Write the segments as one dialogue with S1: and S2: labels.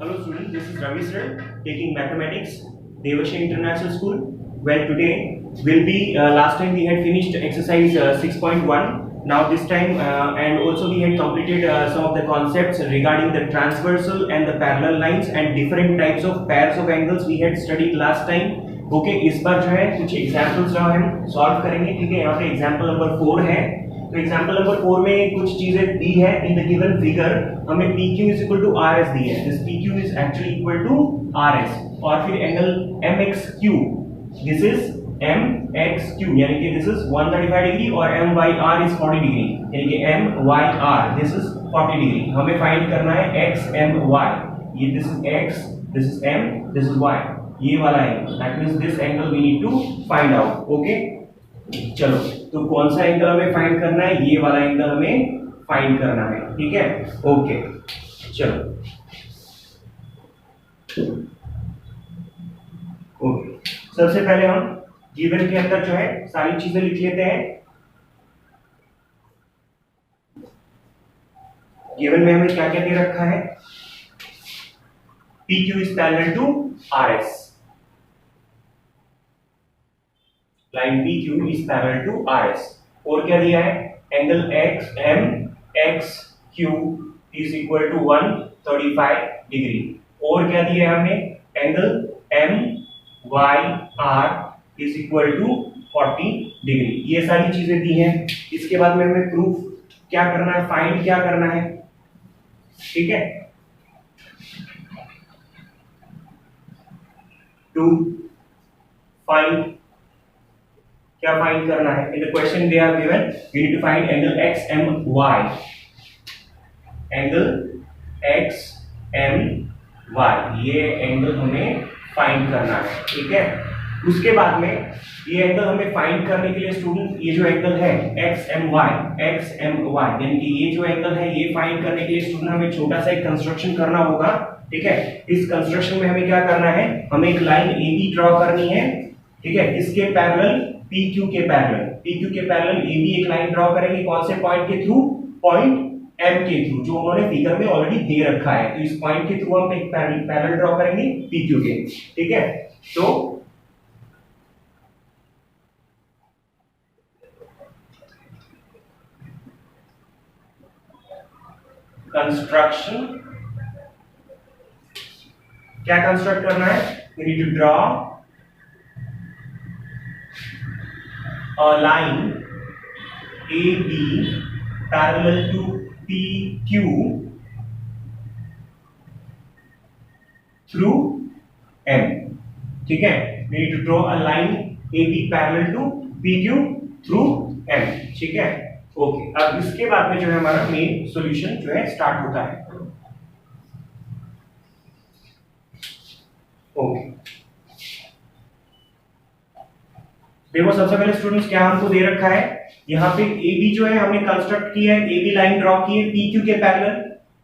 S1: Hello students, this is Ravi sir taking mathematics, Devashay International School. Well, today will be last time we had finished exercise 6.1. Now this time and also we had completed some of the concepts regarding the transversal and the parallel lines and different types of pairs of angles we had studied last time. Okay इस बार जो है कुछ examples जो हम solve करेंगे. ठीक है, यहाँ पे एग्जाम्पल नंबर 4 है. तो एग्जाम्पल नंबर 4 में कुछ चीजें दी है. इन द गिवन फिगर हमें PQ is equal to RS दी है. This PQ is actually equal to RS और फिर angle MXQ, this is MXQ यानी कि दिस इज 135 डिग्री और MYR इज 40 डिग्री यानी कि MYR दिस इज 40 डिग्री. हमें फाइंड करना है XMY. ये this is X, this is M, this is Y. ये वाला angle, that means this angle we need to find out. Okay, चलो तो कौन सा एंगल हमें फाइंड करना है? ये वाला एंगल हमें फाइंड करना है. ठीक है, ओके चलो. ओके, सबसे पहले हम गिवन के अंदर जो है सारी चीजें लिख लेते हैं. गिवन में हमें क्या क्या दे रखा है? PQ is parallel to RS. Line PQ is parallel to RS. और क्या दिया है? Angle MXQ is equal to 135 degree. और क्या दिया है हमें? Angle MYR is equal to 40 degree. ये सारी चीजें दी हैं. इसके बाद में हमें प्रूफ क्या करना है? फाइंड क्या करना है? ठीक है, टू फाइंड क्या फाइंड करना है? In the question they are given we need to find angle XMY. Angle XMY ये एंगल हमें फाइंड करना है. ठीक है, उसके बाद में ये एंगल हमें फाइंड करने के लिए स्टूडेंट ये जो एंगल है XMY यानी कि ये जो एंगल है ये फाइंड करने के लिए स्टूडेंट हमें छोटा सा एक कंस्ट्रक्शन करना होगा. ठीक है, इस कंस्ट्रक्शन में हमें क्या करना है? हमें एक लाइन AB ड्रॉ करनी है. ठीक है, इसके पैरेलल PQ के पैरेलल AB एक लाइन ड्रॉ करेंगे. कौन से पॉइंट के थ्रू? पॉइंट M के थ्रू, जो उन्होंने फिगर में ऑलरेडी दे रखा है. तो इस पॉइंट के थ्रू हम एक पैरेलल ड्रॉ करेंगे PQ के. ठीक है, तो कंस्ट्रक्शन क्या कंस्ट्रक्ट करना है? we need to draw a line AB parallel to PQ through M. ठीक है, we need to draw a line AB parallel to PQ through M. ठीक है, ओके. अब इसके बाद में जो है हमारा मेन सॉल्यूशन जो है स्टार्ट होता है. ओके, देखो सबसे पहले स्टूडेंट्स क्या हमको दे रखा है? यहाँ पे AB जो है हमने कंस्ट्रक्ट की है, AB लाइन ड्रॉ की है PQ के पैरेलल.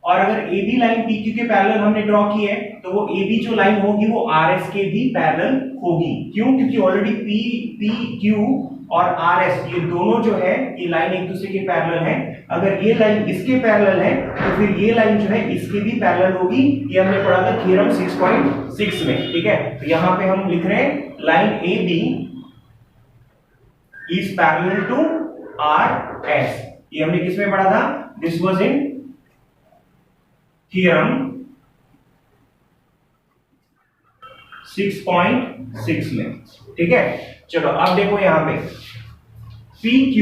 S1: और अगर AB लाइन PQ के पैरेलल हमने ड्रॉ की है तो वो AB जो लाइन होगी वो RS के भी पैरेलल होगी. क्यों? क्योंकि ऑलरेडी PQ और RS ये दोनों जो है ये लाइन एक दूसरे के पैरेलल है. अगर ये लाइन इसके पैरेलल है तो फिर ये लाइन जो है इसके भी पैरेलल होगी. ये हमने पढ़ा था थ्योरम 6.6 में. ठीक है, तो यहाँ पे हम लिख रहे हैं line AB is parallel to RS. ये हमने किस में पढ़ा था? दिस वाज इन थ्योरम 6.6 में. ठीक है, चलो अब देखो यहाँ पे PQ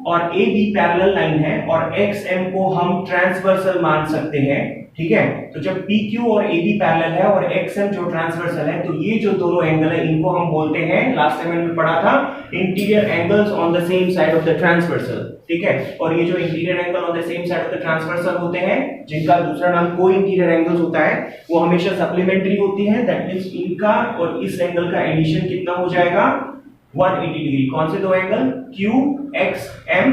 S1: और AB पैरेलल लाइन है और XM को हम ट्रांसवर्सल मान सकते हैं. ठीक है, तो जब PQ और AB पैरेलल है और XM जो ट्रांसवर्सल है तो ये जो दोनों एंगल है इनको हम बोलते हैं, लास्ट टाइम हमने पढ़ा था, interior angles on the same side of the transversal. ठीक है, और ये जो interior angle on the same side of the transversal होते हैं जिनका दूसरा नाम को इंटीरियर एंगल्स होता है वो हमेशा सप्लीमेंट्री होती है. दैट मींस इनका और इस एंगल का एडिशन कितना हो जाएगा? 180 डिग्री. कौन से दो एंगल? QXM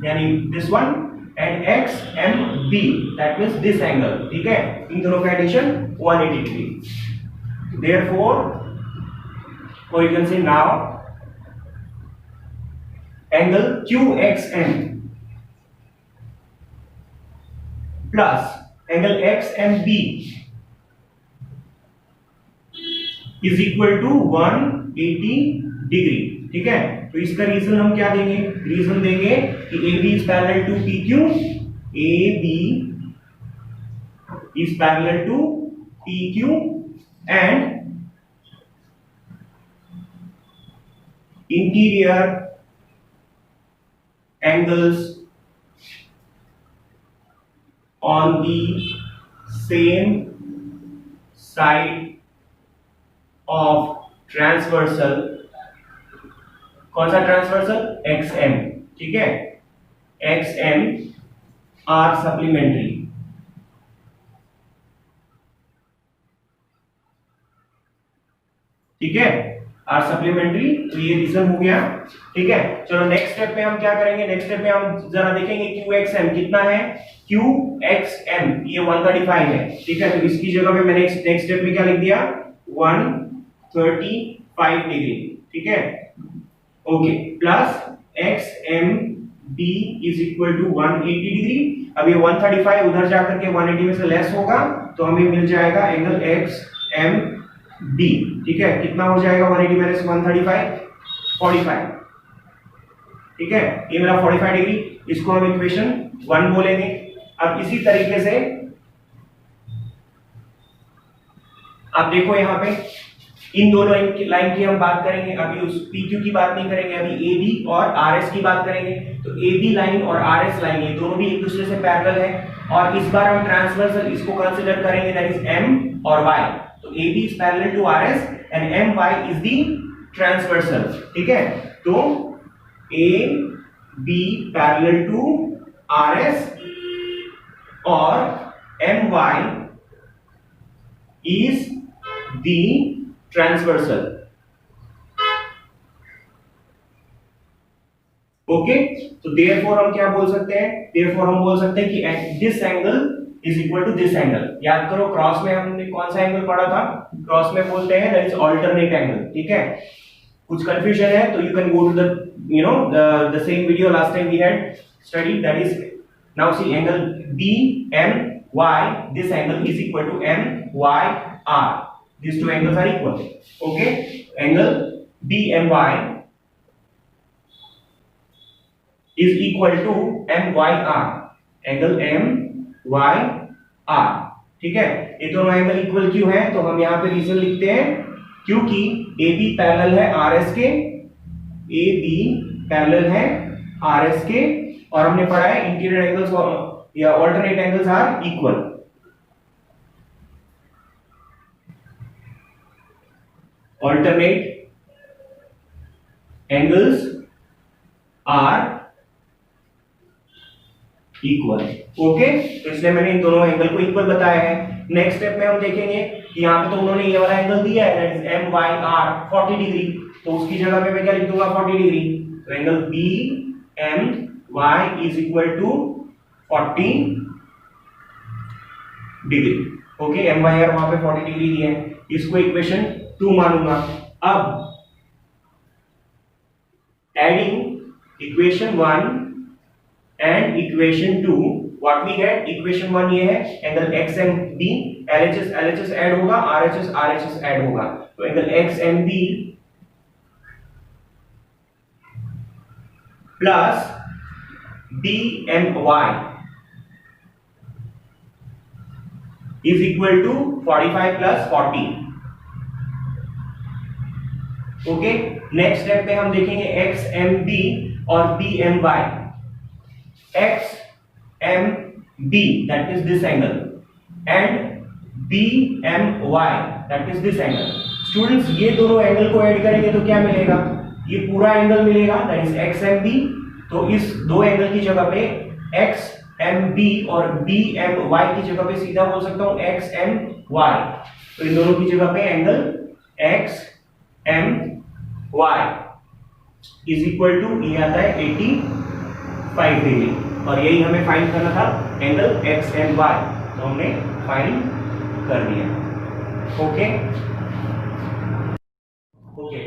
S1: यानी this one and XMB, that means this angle. ठीक है, इन दोनों का addition 180 degree. Therefore, or you can say now, angle QXM plus angle XMB is equal to 180 degree. ठीक है, तो इसका रीजन हम क्या देंगे? रीजन देंगे कि AB is parallel to PQ, AB is parallel to PQ and interior angles on the same side of transversal। कौन सा ट्रांसवर्सल? XM। ठीक है, XM आर सप्लीमेंट्री। ठीक है, आर सप्लीमेंट्री। तो ये रीजन हो गया। ठीक है, चलो नेक्स्ट स्टेप में हम क्या करेंगे? नेक्स्ट स्टेप में हम जरा देखेंगे QXM कितना है। QXM ये 135 है। ठीक है, तो इसकी जगह पे मैंने नेक्स्ट स्टेप में क्या लिख दिया? 135 डिग्री। ठीक है, okay, plus XMB is equal to 180 degree. अब ये 135 उधर जाकर के 180 में से लेस होगा तो हमें मिल जाएगा एंगल XMB। ठीक है, कितना हो जाएगा 180 माइनस 135? 45। ठीक है, ये मेरा 45 डिग्री। इसको हम इक्वेशन 1 बोलेंगे। अब इसी तरीके से आप देखो यहां पे इन दोनों लाइन की हम बात करेंगे। अभी उस PQ की बात नहीं करेंगे, अभी AB और RS की बात करेंगे। तो AB लाइन और RS लाइन ये दोनों भी एक दूसरे से पैरेलल है और इस बार हम ट्रांसवर्सल इसको कंसीडर करेंगे, दैट इज M और Y। तो AB is parallel to RS and MY is the transversal। ठीक है, तो AB parallel to RS और MY is the transversal। Okay, तो therefore हम क्या बोल सकते हैं? therefore हम बोल सकते हैं कि this angle is equal to this angle। याद करो क्रॉस में हमने कौन सा एंगल पढ़ा था? क्रॉस में बोलते हैं that is alternate angle। ठीक है, कुछ कंफ्यूजन है तो you can go to the the same video last time we had studied, that is now see angle BMY, this angle is equal to MYR। These two angles are equal। okay, angle BMY is equal to MYR, angle MYR। ठीक है, ये दोनों angle equal क्यों है? तो हम यहाँ पे रीजन लिखते हैं क्योंकि AB पैरेलल है RS के, AB पैरेलल है RS के, और हमने पढ़ा है इंटीरियर एंगल्स या alternate angles are equal. alternate angles are equal। Okay, तो इसलिए मैंने इन दोनों एंगल को इक्वल बताया है। नेक्स्ट स्टेप में हम देखेंगे कि यहाँ पे तो उन्होंने ये वाला एंगल दिया है, दैट इज MYR 40 डिग्री। तो उसकी जगह पे मैं क्या लिख दूंगा? 40 डिग्री। तो angle BMY is equal to 40 degree. Okay, MYR वहां पे 40 डिग्री दिया है, इसको इक्वेशन 2 मानूंगा। अब adding equation 1 and equation 2 what we get? Equation 1 ये है एंगल XMB, LHS ऐड होगा, RHS ऐड होगा। तो angle XMB plus BMY is equal to 45 plus 40। Okay, next step पे हम देखेंगे XMB और BMY। XMB that is this angle and BMY that is this angle. Students, ये दोनों angle को ऐड करेंगे तो क्या मिलेगा? ये पूरा एंगल मिलेगा, दैट इज XMB। तो इस दो एंगल की जगह पे XMB और BMY की जगह पे सीधा बोल सकता हूं XMY। तो इन दोनों की जगह पे angle XMY is equal to ये आता है 85 डिग्री, और यही हमें फाइंड करना था एंगल XMY। तो हमने फाइंड कर दिया। Okay okay,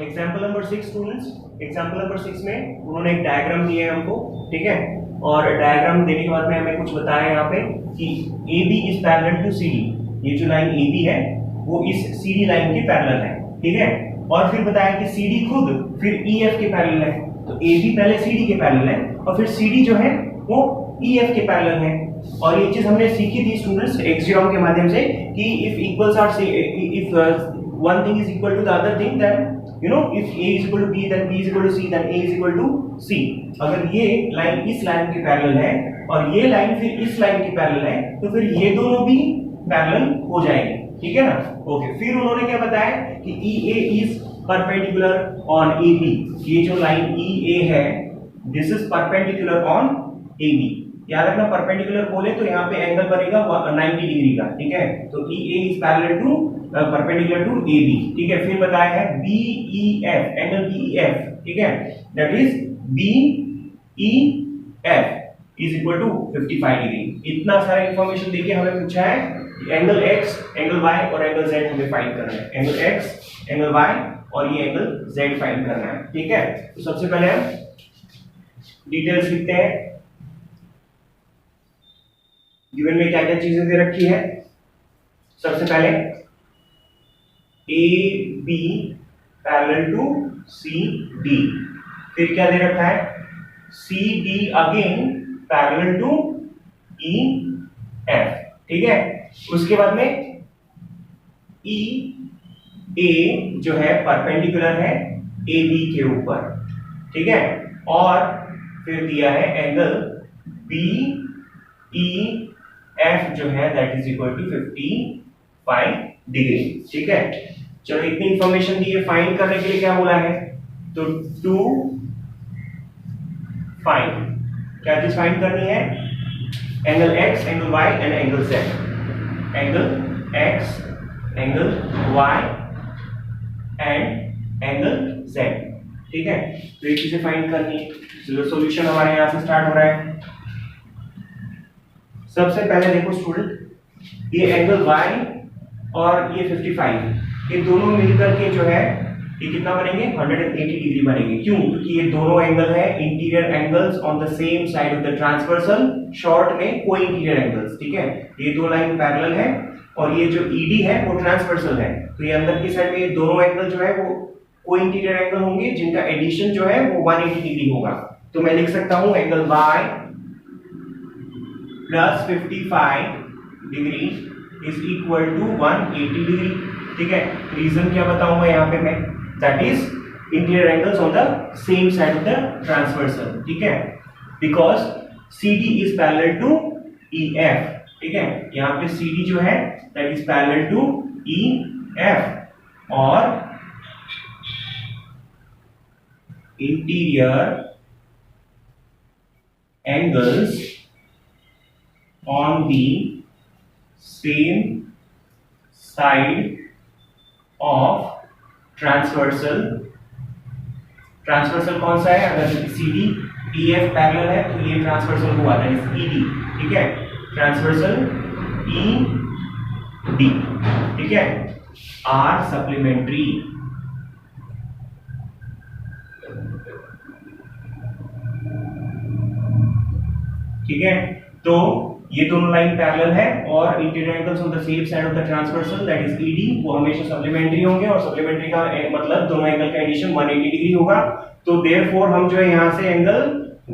S1: example number 6 students. Example number 6 में उन्होंने एक डायग्राम दिया है हमको। ठीक है, और डायग्राम देने के बाद में हमें कुछ बताया यहाँ पे कि AB is parallel to CD। ये जो लाइन AB है वो इस CD लाइन के पैरेलल है, ठीक है। और फिर बताया कि CD खुद फिर EF के पैरेलल है, तो AB पहले CD के पैरेलल है और फिर CD जो है वो EF के पैरेलल है। और ये चीज हमने सीखी थी स्टूडेंट्स एक्सियोम के माध्यम से कि if equals or if one thing is equal to the other thing, then you know if A is equal to B then B is equal to C then A is equal to C। अगर ये line इस line के parallel है और ये line फिर इस line के पैरेलल है तो फिर ये दोनों भी पैरेलल हो जाएंगे, ठीक है ना। ओके, फिर उन्होंने क्या बताया कि EA is perpendicular on AB। ये जो लाइन EA है this is perpendicular on AB। याद रखना परपेंडिकुलर बोले तो यहाँ पे एंगल बनेगा 90 डिग्री का, ठीक है। तो EA is parallel to perpendicular to AB, ठीक है। फिर बताया है BEF, एंगल BEF, ठीक है, that is BEF is equal to 55 degree. इतना सारा इंफॉर्मेशन देके हमें पूछा है एंगल X, एंगल Y और एंगल Z हमें फाइंड करना है। एंगल X, एंगल Y और ये एंगल Z फाइंड करना है, ठीक है। तो सबसे पहले हम डिटेल्स लिखते हैं। गिवन में क्या क्या चीजें दे रखी है। सबसे पहले AB पैरेलल टू CD, फिर क्या दे रखा है CD again parallel to EF, ठीक है। उसके बाद में EA जो है परपेंडिकुलर है AB के ऊपर, ठीक है। और फिर दिया है एंगल BEF जो है that is equal to 55 degree, ठीक है। चलो इतनी इंफॉर्मेशन दी है। फाइंड करने के लिए क्या बोला है, तो टू फाइंड, क्या चीज फाइंड करनी है, angle X, angle Y and angle Z। Angle X, angle Y and angle Z, ठीक है। तो ये चीजें फाइंड करनी है। चलो सॉल्यूशन हमारे यहां से स्टार्ट हो रहा है। सबसे पहले देखो स्टूडेंट, ये एंगल Y और ये 55, ये दोनों मिलकर के जो है ये कितना बनेंगे 180 डिग्री बनेंगे। क्यों? क्योंकि ये दोनों एंगल है interior angles on the same side of the transversal, short में को इंटीरियर एंगल्स, ठीक है। ये दो लाइन पैरेलल है और ये जो ED है वो ट्रांसवर्सल है, तो ये अंदर की साइड में ये दोनों एंगल जो है वो को इंटीरियर एंगल होंगे जिनका एडिशन जो है वो 180 डिग्री होगा। तो मैं लिख सकता हूं angle Y plus 55 degree is equal to 180 degree, ठीक है। रीजन क्या बताऊंगा यहाँ पे मैं, that is interior angles on the same side of the transversal, ठीक है। Because CD is parallel to EF, ठीक है। यहाँ पे CD जो है that is parallel to EF और interior angles on the same side of transversal। Transversal कौन सा है, अगर CD EF पैरेलल है तो ये ट्रांसवर्सल हुआ दैट इज ED, ठीक है। ट्रांसवर्सल ED, ठीक है। R सप्लीमेंट्री, ठीक है। तो ये दोनों लाइन पैरेलल है और interior angles on the same side of the transversal that is ED वो हमेशा सप्लीमेंट्री होंगे और सप्लीमेंट्री का मतलब दोनों एंगल का एडिशन 180 डिग्री होगा। तो देयरफॉर हम जो है यहां से एंगल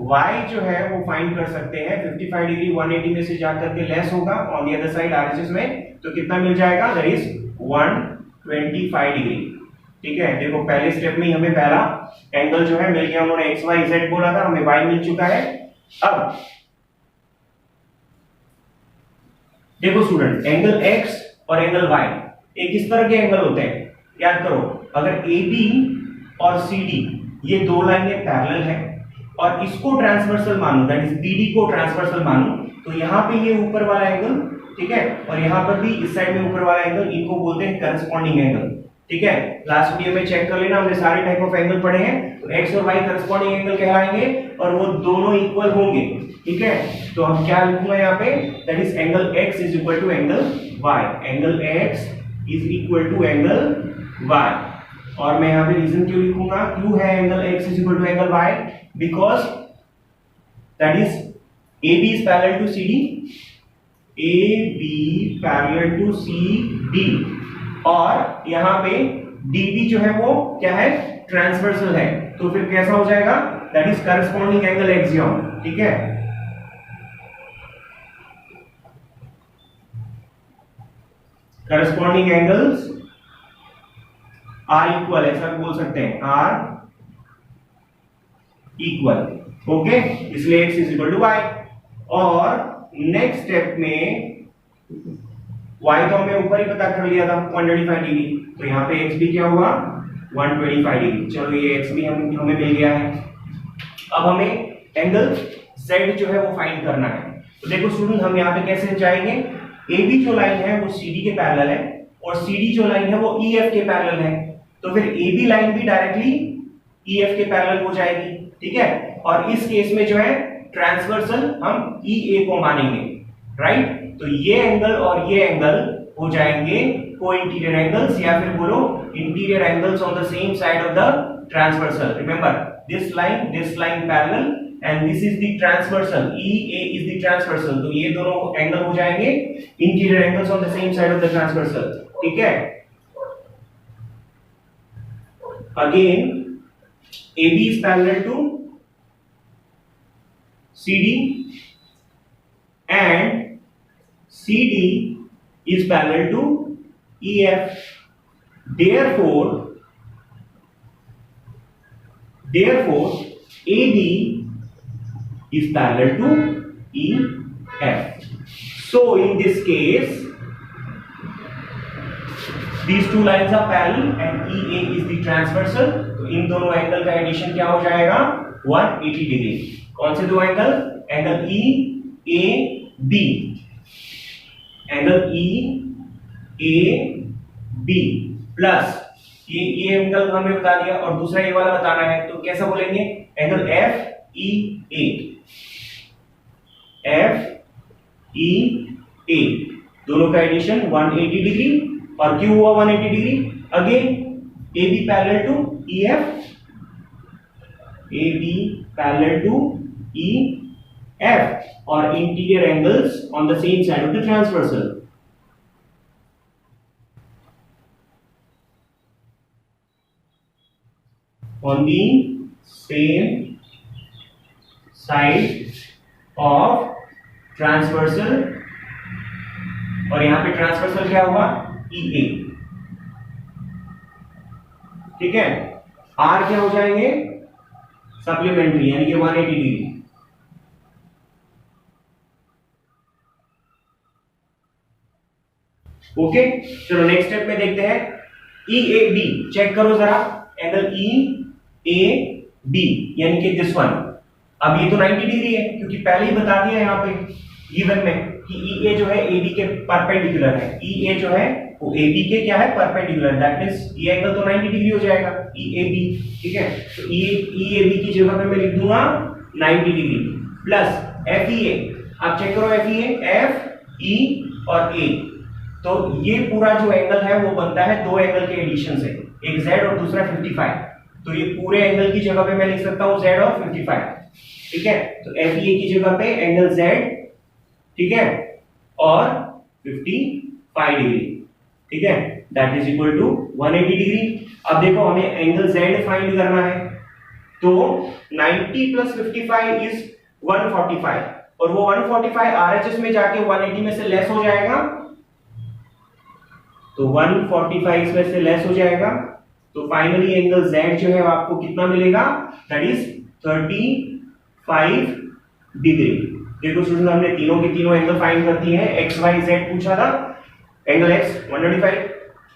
S1: Y जो है वो फाइंड कर सकते हैं। 55 डिग्री 180 में से जाकर के लेस होगा on the other side RHS में, तो कितना मिल जाएगा, दैट इज 125 डिग्री, ठीक है। देखो पहले स्टेप में ही हमें पहला एंगल जो है मिल गया, उन्होंने XYZ बोला था, हमें Y मिल चुका है। अब देखो स्टूडेंट, एंगल X और एंगल Y एक इस तरह के एंगल होते हैं, याद करो। अगर AB और CD ये दो लाइनें पैरेलल है और इसको ट्रांसवर्सल मानो दैट इज BD को ट्रांसवर्सल मानो, तो यहाँ पे ये ऊपर वाला एंगल, ठीक है, और यहाँ पर भी इस साइड में ऊपर वाला एंगल, इनको बोलते हैं करस्पॉन्डिंग एंगल, ठीक है। लास्ट वीडियो में चेक कर लेना, हमने सारे टाइप ऑफ एंगल पढ़े हैं। तो X और Y करस्पॉन्डिंग एंगल कहलाएंगे और वो दोनों इक्वल होंगे, ठीक है। तो हम क्या लिखूंगा यहाँ पे, that is angle X is equal to angle Y, angle X is equal to angle Y। और मैं यहाँ पे रीजन क्यों लिखूंगा, क्यों है angle X is equal to angle Y, because that is AB is parallel to CD, AB parallel to CD और यहाँ पे DB जो है वो क्या है, ट्रांसवर्सल है, तो फिर कैसा हो जाएगा, that is corresponding angle axiom. ठीक है, करस्पॉन्डिंग एंगल्स आर इक्वल, ऐसा बोल सकते हैं, आर इक्वल। ओके, इसलिए x is equal to y. और नेक्स्ट स्टेप में y तो हमने ऊपर ही पता कर लिया था 125 डिग्री, तो यहाँ पे x भी क्या हुआ 125 डिग्री। चलो ये x भी हमें मिल गया है। अब हमें एंगल z जो है वो फाइंड करना है। तो देखो स्टूडेंट, हम यहाँ पे कैसे जाएंगे, AB जो लाइन है वो CD के पैरेलल है और CD जो लाइन है वो EF के पैरेलल है, तो फिर AB लाइन भी डायरेक्टली EF के पैरेलल हो जाएगी। ठीक है, और इस केस में जो है ट्रांसवर्सल हम EA को मानेंगे, राइट। तो ये एंगल और ये एंगल हो जाएंगे को इंटीरियर एंगल्स, या फिर बोलो interior angles on the same side of the transversal. Remember this line parallel and this is the transversal, EA is the transversal, तो ये दोनों एंगल हो जाएंगे interior angles on the same side of the transversal. ठीक है, again AB is parallel to CD and CD is parallel to EF. Therefore AB is parallel to EF. So in this case these two lines are parallel and EA is the transversal, तो इन दोनों angle का addition क्या हो जाएगा 180 degree. कौन से दो angle, angle EAB, angle EAB plus ये एंगल हमें बता दिया और दूसरा ये वाला बताना है, तो कैसा बोलेंगे, एंगल FEA, दोनों का एडिशन 180 डिग्री। और क्यों हुआ 180 degree, again AB parallel to EF, AB parallel to EF और interior angles on the same side of the transversal. On the same side of transversal, और यहां पे ट्रांसवर्सल क्या हुआ EA। ठीक है, R क्या हो जाएंगे सप्लीमेंट्री, यानी कि 180 डिग्री। ओके, चलो नेक्स्ट स्टेप में देखते हैं EAB। चेक करो जरा, एंगल EAB यानी कि दिस वन। अब ये तो 90 डिग्री है क्योंकि पहले ही बता दिया यहाँ पे गिवन में कि EA जो है AB के परपेंडिकुलर है। EA जो है वो AB के क्या है परपेंडिकुलर, दैट मींस ये एंगल तो 90 डिग्री हो जाएगा EAB। ठीक है, तो EAB की जगह पे मैं लिख दूंगा 90 डिग्री प्लस FEA। आप चेक करो FEA, F E और A, तो ये पूरा जो एंगल है वो बनता है दो एंगल के एडिशन से, एक Z और दूसरा 55। तो ये पूरे एंगल की जगह पे मैं लिख सकता हूं Z और 55। ठीक है, तो FEA की जगह पे एंगल Z, ठीक है, और 55 डिग्री। ठीक है, that is equal to 180 degree. अब देखो हमें एंगल Z फाइंड करना है, तो 90 प्लस 55 इज 145 और वो 145 RHS में जाके 180 में से लेस हो जाएगा, तो 145 इसमें से लेस हो जाएगा, तो फाइनली एंगल Z जो है आपको कितना मिलेगा, दैट इज 35 डिग्री। देखो स्टूडेंट, हमने तीनों के तीनों एंगल फाइंड कर दिए हैं। एक्स वाई जेड पूछा था, angle x 125,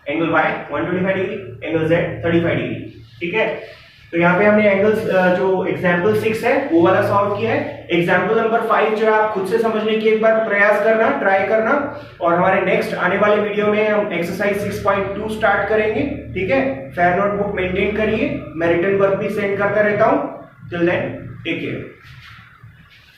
S1: angle y 125 degree, angle z 35 degree. ठीक है, तो यहाँ पे हमने एंगल्स जो एग्जांपल 6 है वो वाला सॉल्व किया है। एग्जांपल नंबर 5 जो है आप खुद से समझने की एक बार प्रयास करना, ट्राई करना, और हमारे नेक्स्ट आने वाले वीडियो में हम एक्सरसाइज 6.2 स्टार्ट करेंगे। ठीक है, फेयर नोटबुक मेंटेन करिए, मैं रिटन वर्क भी सेंड करता रहता हूँ। Till then take care.